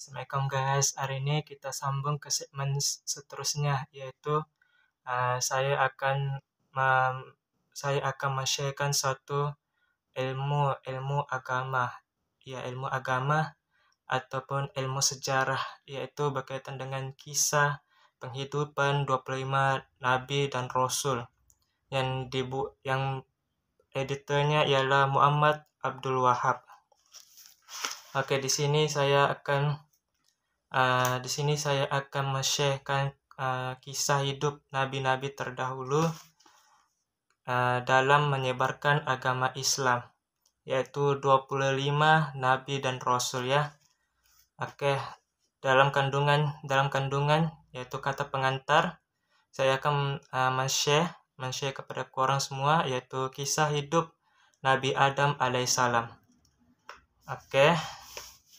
Assalamualaikum guys, hari ini kita sambung ke segmen seterusnya, yaitu saya akan men-sharekan suatu ilmu agama, ilmu agama ataupun ilmu sejarah, yaitu berkaitan dengan kisah penghidupan 25 nabi dan rasul yang editornya ialah Muhammad Abdul Wahab. Oke, di sini saya akan men-sharekan kisah hidup nabi-nabi terdahulu dalam menyebarkan agama Islam, yaitu 25 nabi dan rasul ya. Oke, dalam kandungan yaitu kata pengantar, saya akan men-share kepada korang semua, yaitu kisah hidup Nabi Adam alaihissalam. Oke,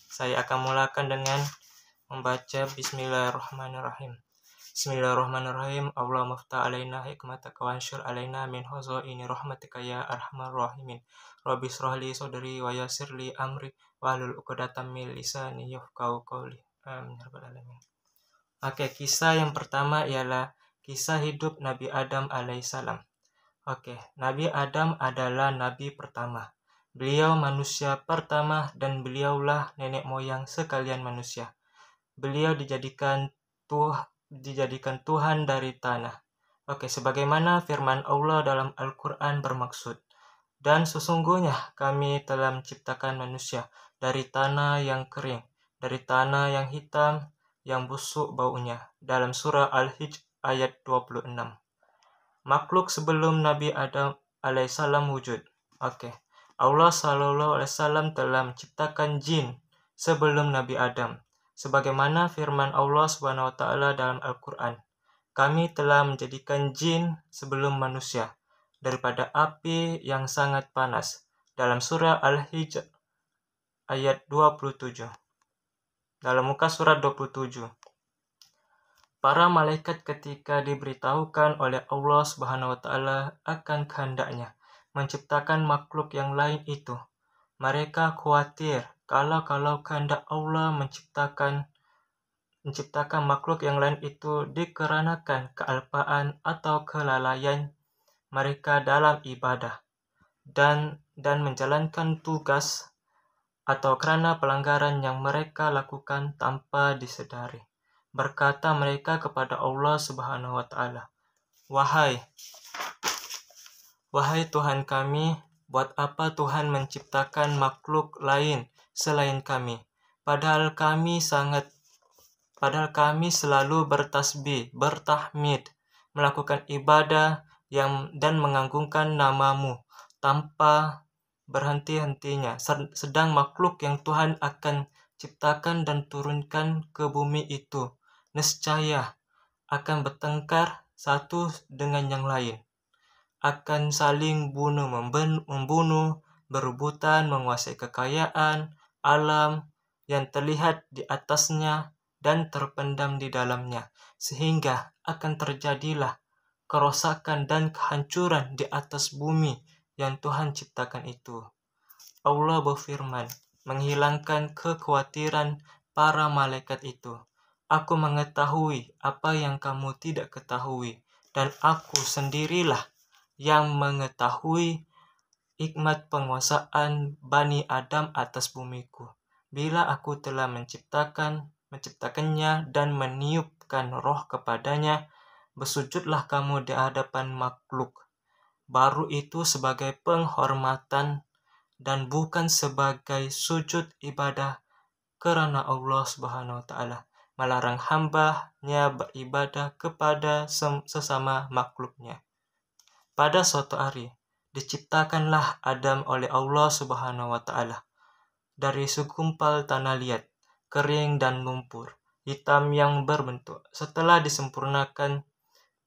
saya akan mulakan dengan membaca Bismillahirrahmanirrahim. Bismillahirrahmanirrahim. Allahumma ftah alaina hikmataka wa ansyur alaina min huzaini rahmatika ya arhamar rahimin. Rabbi shrah li sadri wa yassir li amri wahlul 'uqdatam min lisani yafqahu qawli. Amin ya rabbal alamin. Oke, kisah yang pertama ialah kisah hidup Nabi Adam alaihissalam. Oke, Nabi Adam adalah nabi pertama. Beliau manusia pertama dan beliaulah nenek moyang sekalian manusia. Beliau dijadikan Tuhan dari tanah. Oke, sebagaimana firman Allah dalam Al-Quran bermaksud, dan sesungguhnya kami telah menciptakan manusia dari tanah yang kering, dari tanah yang hitam, yang busuk baunya, dalam surah Al-Hijr ayat 26. Makhluk sebelum Nabi Adam alaihissalam wujud. Oke, Allah SAW telah menciptakan jin sebelum Nabi Adam. Sebagaimana firman Allah SWT dalam Al-Quran, kami telah menjadikan jin sebelum manusia daripada api yang sangat panas, dalam surah Al-Hijr ayat 27. Dalam muka surat 27. Para malaikat ketika diberitahukan oleh Allah SWT akan kehendaknya menciptakan makhluk yang lain itu, mereka khawatir kalau kehendak Allah menciptakan makhluk yang lain itu dikarenakan kealpaan atau kelalaian mereka dalam ibadah dan menjalankan tugas, atau karena pelanggaran yang mereka lakukan tanpa disedari. Berkata mereka kepada Allah Subhanahu wa Ta'ala, Wahai Tuhan kami, buat apa Tuhan menciptakan makhluk lain selain kami? Padahal kami selalu bertasbih, bertahmid, melakukan ibadah dan mengagungkan namamu tanpa berhenti-hentinya. Sedang makhluk yang Tuhan akan ciptakan dan turunkan ke bumi itu nescaya akan bertengkar satu dengan yang lain, akan saling membunuh, berebutan menguasai kekayaan alam yang terlihat di atasnya dan terpendam di dalamnya, sehingga akan terjadilah kerosakan dan kehancuran di atas bumi yang Tuhan ciptakan itu. Allah berfirman, menghilangkan kekhawatiran para malaikat itu. Aku mengetahui apa yang kamu tidak ketahui, dan aku sendirilah yang mengetahui hikmat penguasaan Bani Adam atas bumiku. Bila aku telah menciptakannya dan meniupkan roh kepadanya, bersujudlah kamu di hadapan makhluk baru itu sebagai penghormatan dan bukan sebagai sujud ibadah, kerana Allah Subhanahu wa Ta'ala melarang hamba-Nya beribadah kepada sesama makhluknya. Pada suatu hari diciptakanlah Adam oleh Allah Subhanahu wa Ta'ala dari segumpal tanah liat, kering dan lumpur hitam yang berbentuk. Setelah disempurnakan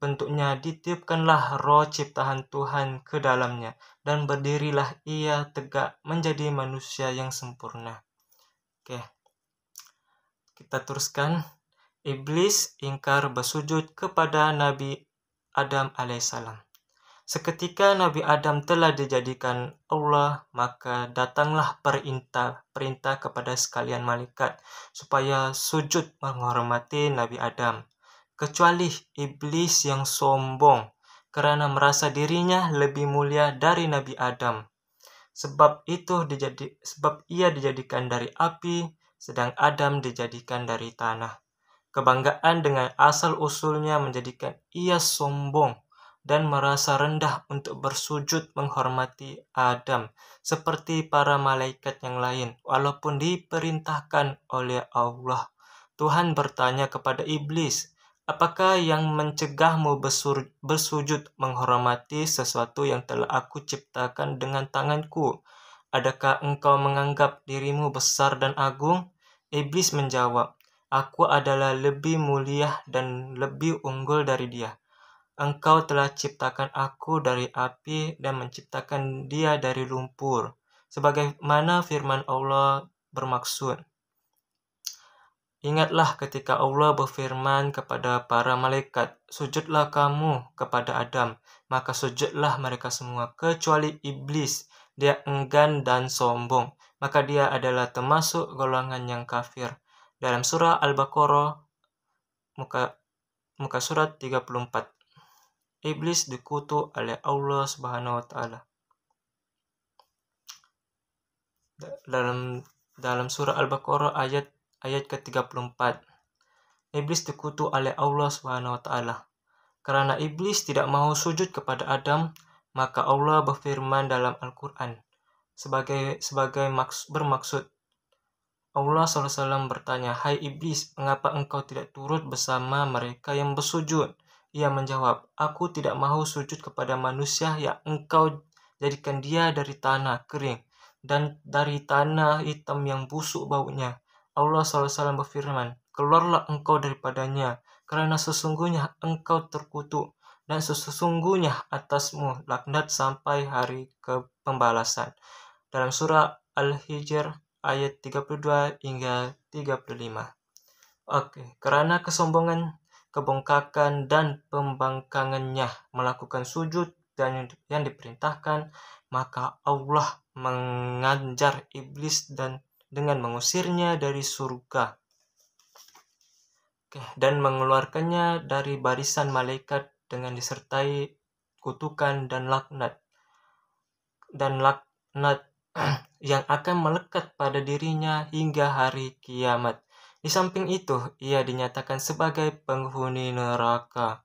bentuknya, ditiupkanlah roh ciptaan Tuhan ke dalamnya, dan berdirilah ia tegak menjadi manusia yang sempurna. Oke, kita teruskan. Iblis ingkar bersujud kepada Nabi Adam alaihissalam. Seketika Nabi Adam telah dijadikan Allah, maka datanglah perintah kepada sekalian malaikat supaya sujud menghormati Nabi Adam, kecuali iblis yang sombong karena merasa dirinya lebih mulia dari Nabi Adam. Sebab ia dijadikan dari api, sedang Adam dijadikan dari tanah. Kebanggaan dengan asal-usulnya menjadikan ia sombong dan merasa rendah untuk bersujud menghormati Adam seperti para malaikat yang lain, walaupun diperintahkan oleh Allah. Tuhan bertanya kepada iblis, "Apakah yang mencegahmu bersujud menghormati sesuatu yang telah aku ciptakan dengan tanganku? Adakah engkau menganggap dirimu besar dan agung?" Iblis menjawab, "Aku adalah lebih mulia dan lebih unggul dari dia. Engkau telah ciptakan aku dari api dan menciptakan dia dari lumpur." Sebagaimana firman Allah bermaksud, "Ingatlah ketika Allah berfirman kepada para malaikat, 'Sujudlah kamu kepada Adam,' maka sujudlah mereka semua, kecuali iblis. Dia enggan dan sombong, maka dia adalah termasuk golongan yang kafir." Dalam surah Al-Baqarah, muka surat 34. Iblis dikutuk oleh Allah Subhanahu wa Ta'ala. Dalam surah Al-Baqarah ayat ke-34. Iblis dikutuk oleh Allah Subhanahu wa Ta'ala. Karena iblis tidak mau sujud kepada Adam, maka Allah berfirman dalam Al-Qur'an sebagai bermaksud, Allah SAW bertanya, "Hai iblis, mengapa engkau tidak turut bersama mereka yang bersujud?" Ia menjawab, "Aku tidak mahu sujud kepada manusia yang engkau jadikan dia dari tanah kering dan dari tanah hitam yang busuk baunya." Allah SAW berfirman, "Keluarlah engkau daripadanya, karena sesungguhnya engkau terkutuk, dan sesungguhnya atasmu laknat sampai hari pembalasan." Dalam surah Al-Hijr ayat 32 hingga 35. Karena kesombongan, kebongkakan, dan pembangkangannya melakukan sujud dan yang diperintahkan, maka Allah mengajar iblis dengan mengusirnya dari surga dan mengeluarkannya dari barisan malaikat dengan disertai kutukan dan laknat yang akan melekat pada dirinya hingga hari kiamat. Di samping itu, ia dinyatakan sebagai penghuni neraka.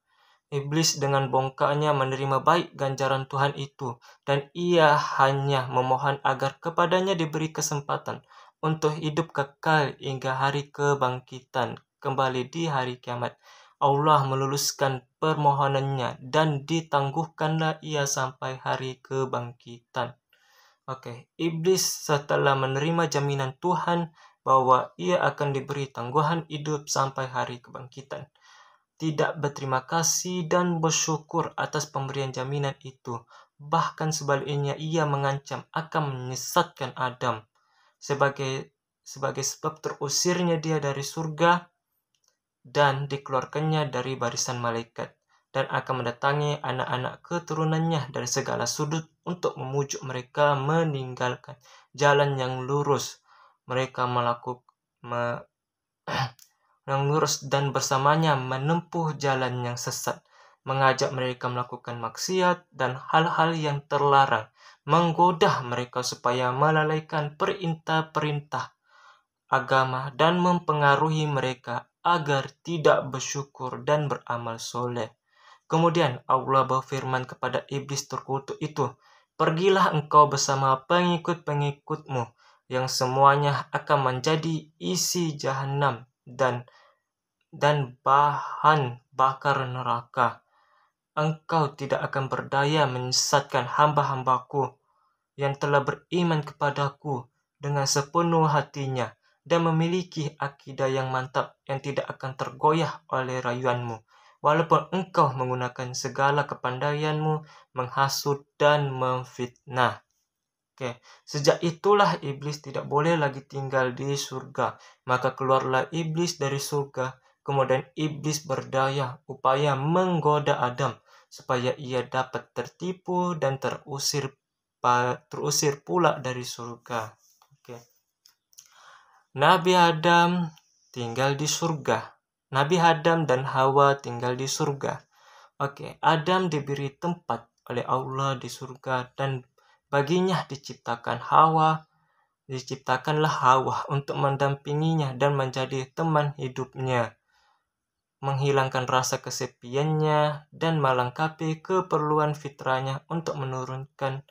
Iblis dengan bongkaknya menerima baik ganjaran Tuhan itu, dan ia hanya memohon agar kepadanya diberi kesempatan untuk hidup kekal hingga hari kebangkitan kembali di hari kiamat. Allah meluluskan permohonannya dan ditangguhkanlah ia sampai hari kebangkitan. Iblis setelah menerima jaminan Tuhan bahwa ia akan diberi tangguhan hidup sampai hari kebangkitan, tidak berterima kasih dan bersyukur atas pemberian jaminan itu. Bahkan sebaliknya, ia mengancam akan menyesatkan Adam sebagai sebab terusirnya dia dari surga dan dikeluarkannya dari barisan malaikat, dan akan mendatangi anak-anak keturunannya dari segala sudut untuk memujuk mereka meninggalkan jalan yang lurus. Mereka yang lurus dan bersamanya menempuh jalan yang sesat, mengajak mereka melakukan maksiat dan hal-hal yang terlarang, menggoda mereka supaya melalaikan perintah-perintah agama dan mempengaruhi mereka agar tidak bersyukur dan beramal soleh. Kemudian Allah berfirman kepada iblis terkutuk itu, "Pergilah engkau bersama pengikut-pengikutmu yang semuanya akan menjadi isi jahanam dan bahan bakar neraka. Engkau tidak akan berdaya menyesatkan hamba-hambaku yang telah beriman kepadaku dengan sepenuh hatinya dan memiliki akidah yang mantap yang tidak akan tergoyah oleh rayuanmu, walaupun engkau menggunakan segala kepandaianmu menghasut dan memfitnah." Sejak itulah iblis tidak boleh lagi tinggal di surga. Maka keluarlah iblis dari surga. Kemudian iblis berdaya upaya menggoda Adam supaya ia dapat tertipu dan terusir pula dari surga. Oke. Nabi Adam tinggal di surga. Nabi Adam dan Hawa tinggal di surga. Oke, Adam diberi tempat oleh Allah di surga dan baginya diciptakanlah Hawa untuk mendampinginya dan menjadi teman hidupnya, menghilangkan rasa kesepiannya dan melengkapi keperluan fitrahnya untuk menurunkan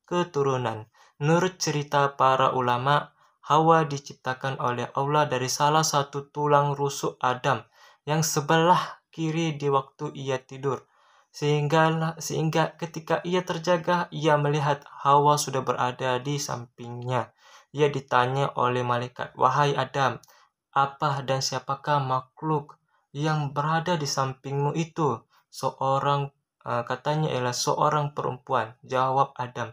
keturunan. Menurut cerita para ulama, Hawa diciptakan oleh Allah dari salah satu tulang rusuk Adam yang sebelah kiri di waktu ia tidur. Sehingga ketika ia terjaga, ia melihat Hawa sudah berada di sampingnya. Ia ditanya oleh malaikat, "Wahai Adam, apa dan siapakah makhluk yang berada di sampingmu itu?" Katanya ialah seorang perempuan. Jawab Adam,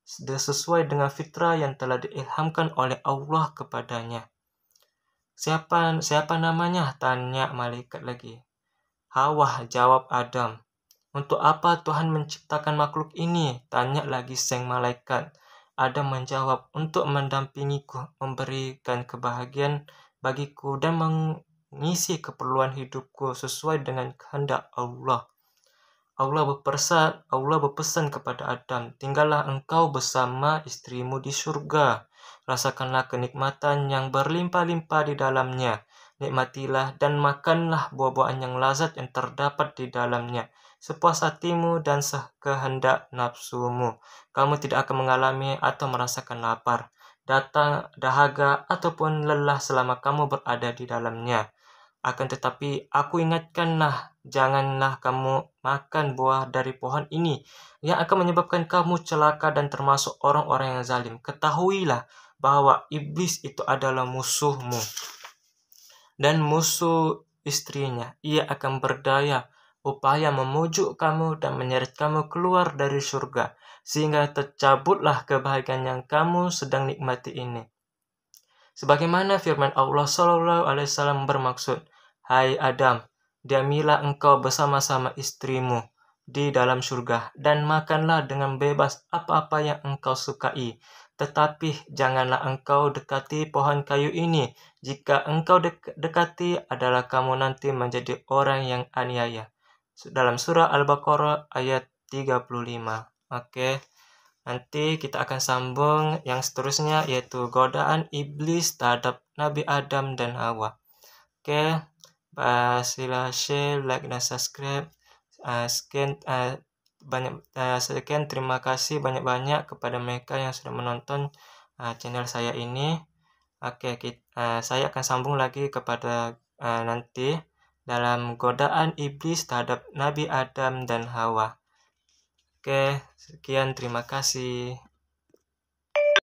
sesuai dengan fitrah yang telah diilhamkan oleh Allah kepadanya. Siapa namanya? Tanya malaikat lagi. Hawa, jawab Adam. Untuk apa Tuhan menciptakan makhluk ini? Tanya lagi sang malaikat. Adam menjawab, untuk mendampingiku, memberikan kebahagiaan bagiku dan mengisi keperluan hidupku sesuai dengan kehendak Allah. Allah berpesan kepada Adam, tinggallah engkau bersama istrimu di surga. Rasakanlah kenikmatan yang berlimpah-limpah di dalamnya. Nikmatilah dan makanlah buah-buahan yang lazat yang terdapat di dalamnya, sepuas hatimu dan sekehendak nafsumu. Kamu tidak akan mengalami atau merasakan lapar, dahaga, ataupun lelah selama kamu berada di dalamnya. Akan tetapi aku ingatkanlah, janganlah kamu makan buah dari pohon ini yang akan menyebabkan kamu celaka dan termasuk orang-orang yang zalim. Ketahuilah bahwa iblis itu adalah musuhmu dan musuh istrinya. Ia akan berdaya upaya memujuk kamu dan menyeret kamu keluar dari surga, sehingga tercabutlah kebahagiaan yang kamu sedang nikmati ini. Sebagaimana firman Allah SAW bermaksud, "Hai Adam, diamilah engkau bersama-sama istrimu di dalam surga dan makanlah dengan bebas apa-apa yang engkau sukai. Tetapi janganlah engkau dekati pohon kayu ini. Jika engkau dekati adalah kamu nanti menjadi orang yang aniaya." Dalam surah Al-Baqarah ayat 35. Oke. Nanti kita akan sambung yang seterusnya, yaitu godaan iblis terhadap Nabi Adam dan Hawa. Oke, sila share, like, dan subscribe. Sekian, terima kasih banyak-banyak kepada mereka yang sudah menonton channel saya ini. Oke, saya akan sambung lagi kepada nanti dalam godaan iblis terhadap Nabi Adam dan Hawa. Oke, sekian, terima kasih.